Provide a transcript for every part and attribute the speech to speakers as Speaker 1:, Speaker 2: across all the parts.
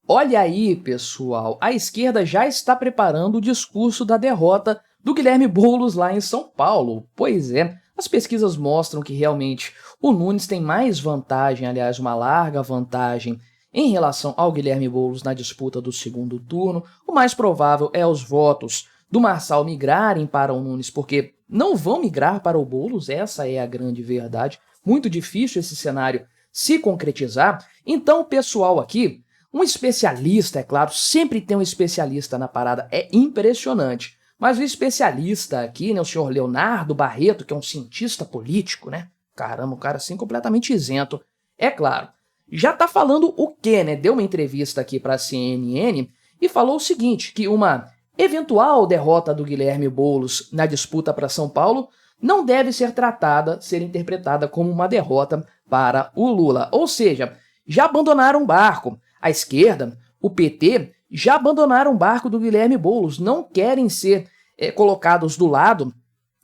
Speaker 1: Olha aí, pessoal, a esquerda já está preparando o discurso da derrota do Guilherme Boulos lá em São Paulo. Pois é, as pesquisas mostram que realmente o Nunes tem mais vantagem, aliás, uma larga vantagem em relação ao Guilherme Boulos na disputa do segundo turno. O mais provável é os votos do Marçal migrarem para o Nunes, porque não vão migrar para o Boulos, essa é a grande verdade. Muito difícil esse cenário se concretizar. Então, o pessoal aqui, um especialista, é claro, sempre tem um especialista na parada, é impressionante. Mas o especialista aqui, né, o senhor Leonardo Barreto, que é um cientista político, né? Caramba, um cara assim completamente isento. É claro, já tá falando o quê, né? Deu uma entrevista aqui para a CNN e falou o seguinte, que uma eventual derrota do Guilherme Boulos na disputa para São Paulo não deve ser interpretada como uma derrota para o Lula. Ou seja, já abandonaram o barco. A esquerda, o PT, já abandonaram o barco do Guilherme Boulos, não querem ser colocados do lado,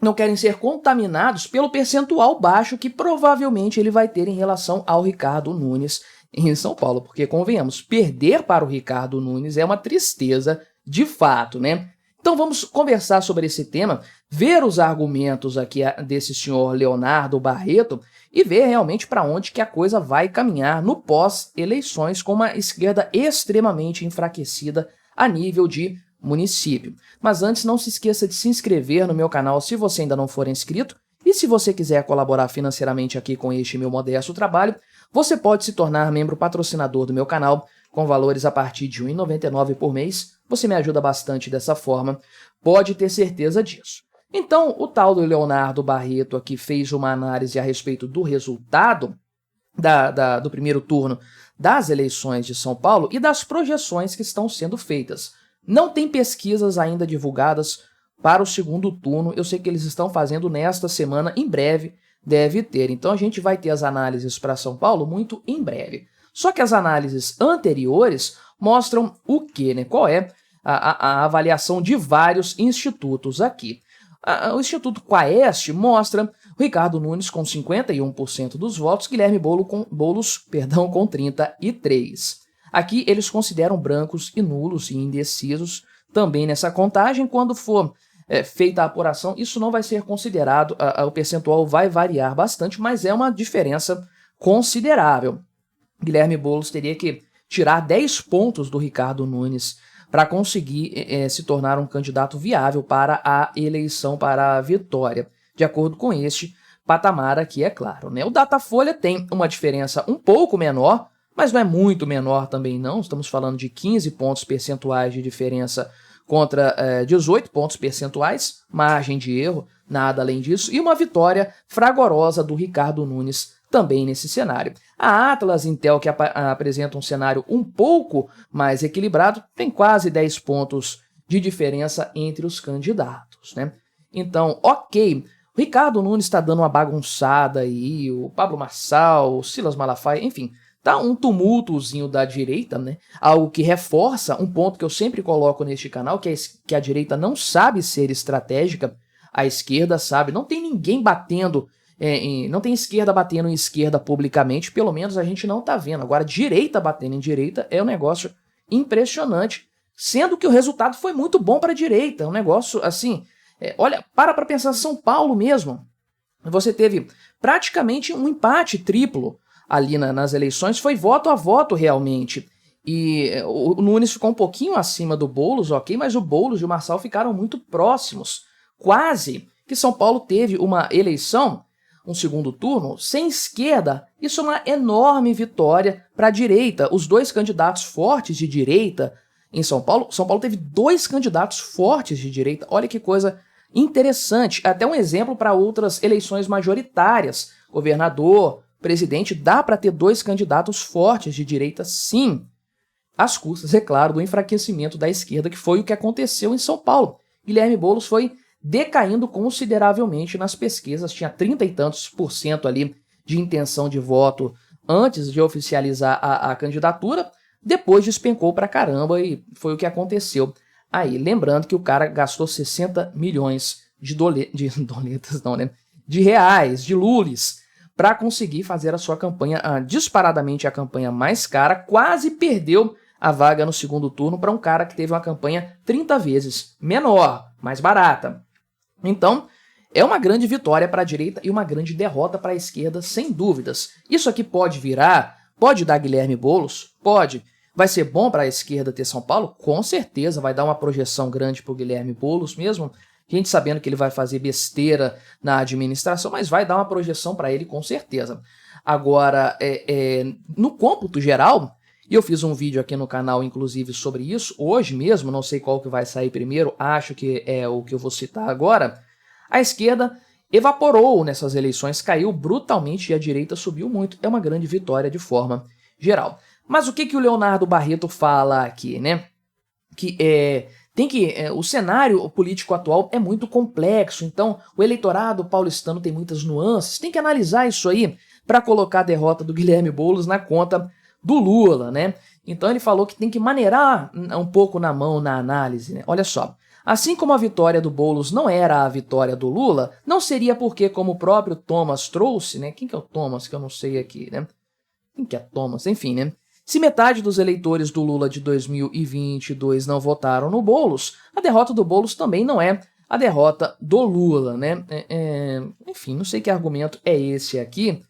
Speaker 1: não querem ser contaminados pelo percentual baixo que provavelmente ele vai ter em relação ao Ricardo Nunes em São Paulo. Porque, convenhamos, perder para o Ricardo Nunes é uma tristeza de fato, né? Então vamos conversar sobre esse tema, ver os argumentos aqui desse senhor Leonardo Barreto e ver realmente para onde que a coisa vai caminhar no pós-eleições com uma esquerda extremamente enfraquecida a nível de município. Mas antes, não se esqueça de se inscrever no meu canal se você ainda não for inscrito, e se você quiser colaborar financeiramente aqui com este meu modesto trabalho, você pode se tornar membro patrocinador do meu canal com valores a partir de R$ 1,99 por mês. Você me ajuda bastante dessa forma, pode ter certeza disso. Então, o tal do Leonardo Barreto aqui fez uma análise a respeito do resultado do primeiro turno das eleições de São Paulo e das projeções que estão sendo feitas. Não tem pesquisas ainda divulgadas para o segundo turno, eu sei que eles estão fazendo nesta semana, em breve deve ter. Então a gente vai ter as análises para São Paulo muito em breve. Só que as análises anteriores mostram o quê, né? Qual é a avaliação de vários institutos aqui. O Instituto Quaest mostra o Ricardo Nunes com 51% dos votos, Guilherme Boulos com 33%. Aqui eles consideram brancos e nulos e indecisos também nessa contagem. Quando for feita a apuração, isso não vai ser considerado, o percentual vai variar bastante, mas é uma diferença considerável. Guilherme Boulos teria que tirar 10 pontos do Ricardo Nunes para conseguir se tornar um candidato viável para a eleição, para a vitória, de acordo com este patamar aqui, é claro, né? O Datafolha tem uma diferença um pouco menor, mas não é muito menor também não, estamos falando de 15 pontos percentuais de diferença contra 18 pontos percentuais, margem de erro, nada além disso, e uma vitória fragorosa do Ricardo Nunes também nesse cenário. A Atlas Intel, que apresenta um cenário um pouco mais equilibrado, tem quase 10 pontos de diferença entre os candidatos, né? Então, ok, o Ricardo Nunes está dando uma bagunçada aí, o Pablo Marçal, o Silas Malafaia, enfim, tá um tumultozinho da direita, né? Algo que reforça um ponto que eu sempre coloco neste canal, que a direita não sabe ser estratégica, a esquerda sabe, não tem ninguém batendo, não tem esquerda batendo em esquerda publicamente, pelo menos a gente não tá vendo. Agora, direita batendo em direita é um negócio impressionante, sendo que o resultado foi muito bom para a direita, um negócio assim, olha, para pensar, São Paulo mesmo, você teve praticamente um empate triplo ali nas eleições, foi voto a voto realmente, e o Nunes ficou um pouquinho acima do Boulos, ok, mas o Boulos e o Marçal ficaram muito próximos, quase que São Paulo teve uma eleição, um segundo turno, sem esquerda. Isso é uma enorme vitória para a direita. Os dois candidatos fortes de direita em São Paulo teve dois candidatos fortes de direita. Olha que coisa interessante. Até um exemplo para outras eleições majoritárias. Governador, presidente, dá para ter dois candidatos fortes de direita, sim. Às custas, é claro, do enfraquecimento da esquerda, que foi o que aconteceu em São Paulo. Guilherme Boulos foi decaindo consideravelmente nas pesquisas, tinha 30 e tantos por cento ali de intenção de voto antes de oficializar a candidatura, depois despencou pra caramba e foi o que aconteceu aí. Lembrando que o cara gastou 60 milhões de reais, de lulis, para conseguir fazer a sua campanha, disparadamente a campanha mais cara, quase perdeu a vaga no segundo turno para um cara que teve uma campanha 30 vezes menor, mais barata. Então, é uma grande vitória para a direita e uma grande derrota para a esquerda, sem dúvidas. Isso aqui pode virar, pode dar Guilherme Boulos? Pode. Vai ser bom para a esquerda ter São Paulo? Com certeza, vai dar uma projeção grande para o Guilherme Boulos mesmo. A gente sabendo que ele vai fazer besteira na administração, mas vai dar uma projeção para ele com certeza. Agora, no cômputo geral, e eu fiz um vídeo aqui no canal, inclusive, sobre isso, hoje mesmo, não sei qual que vai sair primeiro, acho que é o que eu vou citar agora, a esquerda evaporou nessas eleições, caiu brutalmente e a direita subiu muito. É uma grande vitória de forma geral. Mas o que o Leonardo Barreto fala aqui, né? Que o cenário político atual é muito complexo, então o eleitorado paulistano tem muitas nuances, tem que analisar isso aí para colocar a derrota do Guilherme Boulos na conta do Lula, né? Então ele falou que tem que maneirar um pouco na mão na análise, né? Olha só, assim como a vitória do Boulos não era a vitória do Lula, não seria porque, como o próprio Thomas trouxe, né? Quem que é o Thomas, que eu não sei aqui, né? Quem que é Thomas? Enfim, né? Se metade dos eleitores do Lula de 2022 não votaram no Boulos, a derrota do Boulos também não é a derrota do Lula, né? Enfim, não sei que argumento é esse aqui,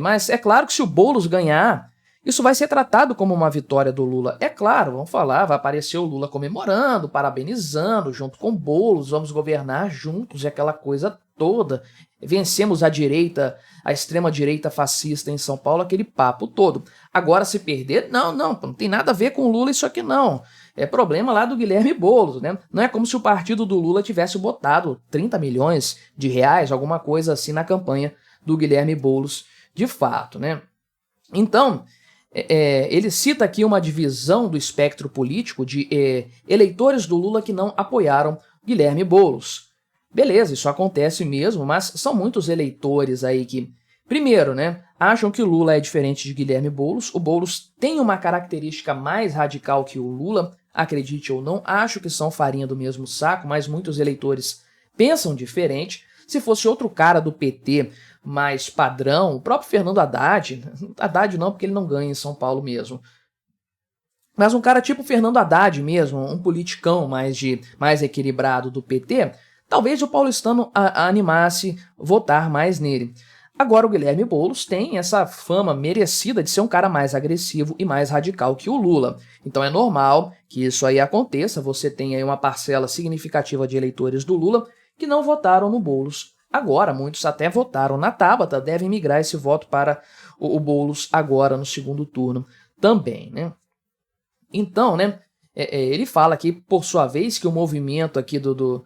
Speaker 1: mas é claro que se o Boulos ganhar, isso vai ser tratado como uma vitória do Lula. É claro, vamos falar, vai aparecer o Lula comemorando, parabenizando, junto com o Boulos, vamos governar juntos e aquela coisa toda. Vencemos a direita, a extrema-direita fascista em São Paulo, aquele papo todo. Agora, se perder, não tem nada a ver com o Lula isso aqui não. É problema lá do Guilherme Boulos, né? Não é como se o partido do Lula tivesse botado 30 milhões de reais, alguma coisa assim na campanha do Guilherme Boulos, de fato, né? Então, ele cita aqui uma divisão do espectro político de eleitores do Lula que não apoiaram Guilherme Boulos. Beleza, isso acontece mesmo, mas são muitos eleitores aí que, primeiro, né, acham que o Lula é diferente de Guilherme Boulos. O Boulos tem uma característica mais radical que o Lula, acredite ou não, acho que são farinha do mesmo saco, mas muitos eleitores pensam diferente. Se fosse outro cara do PT mais padrão, o próprio Fernando Haddad não, porque ele não ganha em São Paulo mesmo, mas um cara tipo Fernando Haddad mesmo, um politicão mais equilibrado do PT, talvez o paulistano animasse votar mais nele. Agora o Guilherme Boulos tem essa fama merecida de ser um cara mais agressivo e mais radical que o Lula. Então é normal que isso aí aconteça, você tem aí uma parcela significativa de eleitores do Lula que não votaram no Boulos. Agora, muitos até votaram na Tabata, devem migrar esse voto para o Boulos agora no segundo turno também, né? Então, né, ele fala aqui, por sua vez, que o movimento aqui do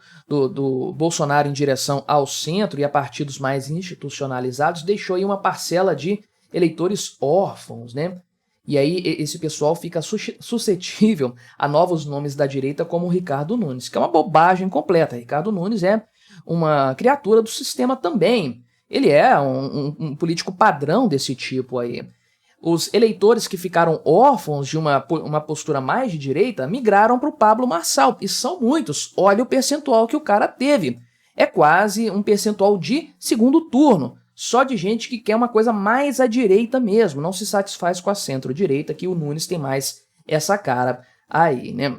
Speaker 1: Bolsonaro em direção ao centro e a partidos mais institucionalizados deixou aí uma parcela de eleitores órfãos, né? E aí esse pessoal fica suscetível a novos nomes da direita como o Ricardo Nunes, que é uma bobagem completa. Ricardo Nunes é uma criatura do sistema também. Ele é um político padrão desse tipo aí. Os eleitores que ficaram órfãos de uma postura mais de direita migraram para o Pablo Marçal, e são muitos. Olha o percentual que o cara teve. É quase um percentual de segundo turno, só de gente que quer uma coisa mais à direita mesmo, não se satisfaz com a centro-direita, que o Nunes tem mais essa cara aí, né?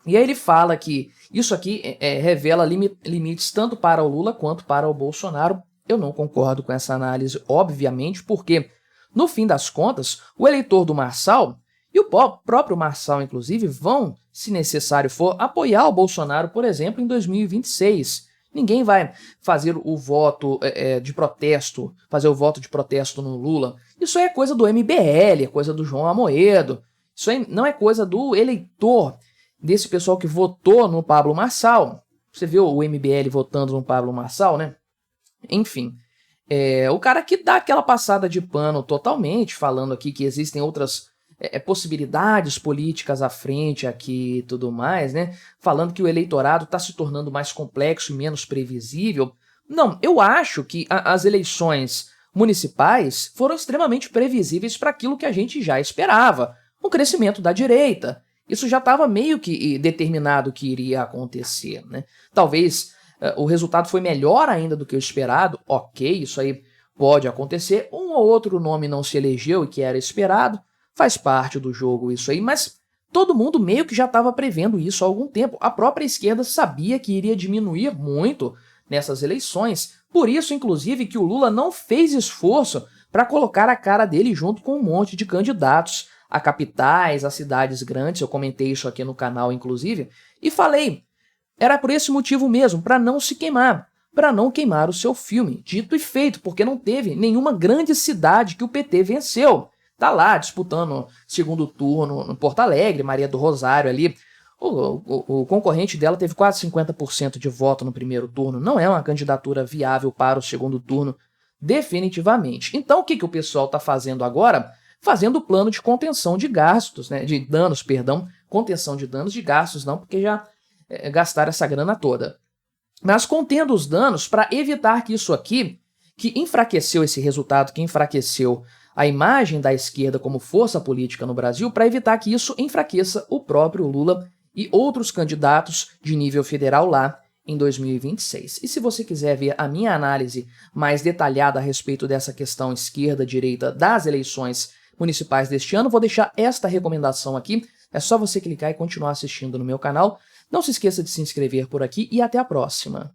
Speaker 1: E aí ele fala que isso aqui revela limites tanto para o Lula quanto para o Bolsonaro. Eu não concordo com essa análise, obviamente, porque no fim das contas, o eleitor do Marçal e o próprio Marçal, inclusive, vão, se necessário for, apoiar o Bolsonaro, por exemplo, em 2026. Ninguém vai fazer o voto de protesto, no Lula. Isso aí é coisa do MBL, é coisa do João Amoedo. Isso aí não é coisa do eleitor, desse pessoal que votou no Pablo Marçal. Você viu o MBL votando no Pablo Marçal, né? Enfim. O cara que dá aquela passada de pano totalmente, falando aqui que existem outras possibilidades políticas à frente aqui e tudo mais, né? Falando que o eleitorado está se tornando mais complexo e menos previsível. Não, eu acho que as eleições municipais foram extremamente previsíveis para aquilo que a gente já esperava, um crescimento da direita. Isso já estava meio que determinado que iria acontecer, né? Talvez o resultado foi melhor ainda do que o esperado, ok, isso aí pode acontecer. Um ou outro nome não se elegeu e que era esperado, faz parte do jogo isso aí, mas todo mundo meio que já estava prevendo isso há algum tempo. A própria esquerda sabia que iria diminuir muito nessas eleições, por isso, inclusive, que o Lula não fez esforço para colocar a cara dele junto com um monte de candidatos a capitais, a cidades grandes. Eu comentei isso aqui no canal, inclusive, e falei, era por esse motivo mesmo, para não se queimar, para não queimar o seu filme. Dito e feito, porque não teve nenhuma grande cidade que o PT venceu. Tá lá disputando segundo turno no Porto Alegre, Maria do Rosário ali. O concorrente dela teve quase 50% de voto no primeiro turno. Não é uma candidatura viável para o segundo turno, definitivamente. Então o que o pessoal está fazendo agora? Fazendo o plano de contenção de gastos, né? De danos, perdão. Contenção de danos, de gastos não, porque já gastaram essa grana toda. Mas contendo os danos para evitar que isso aqui, que enfraqueceu esse resultado, que enfraqueceu a imagem da esquerda como força política no Brasil, para evitar que isso enfraqueça o próprio Lula e outros candidatos de nível federal lá em 2026. E se você quiser ver a minha análise mais detalhada a respeito dessa questão esquerda-direita das eleições municipais deste ano, vou deixar esta recomendação aqui. É só você clicar e continuar assistindo no meu canal. Não se esqueça de se inscrever por aqui e até a próxima.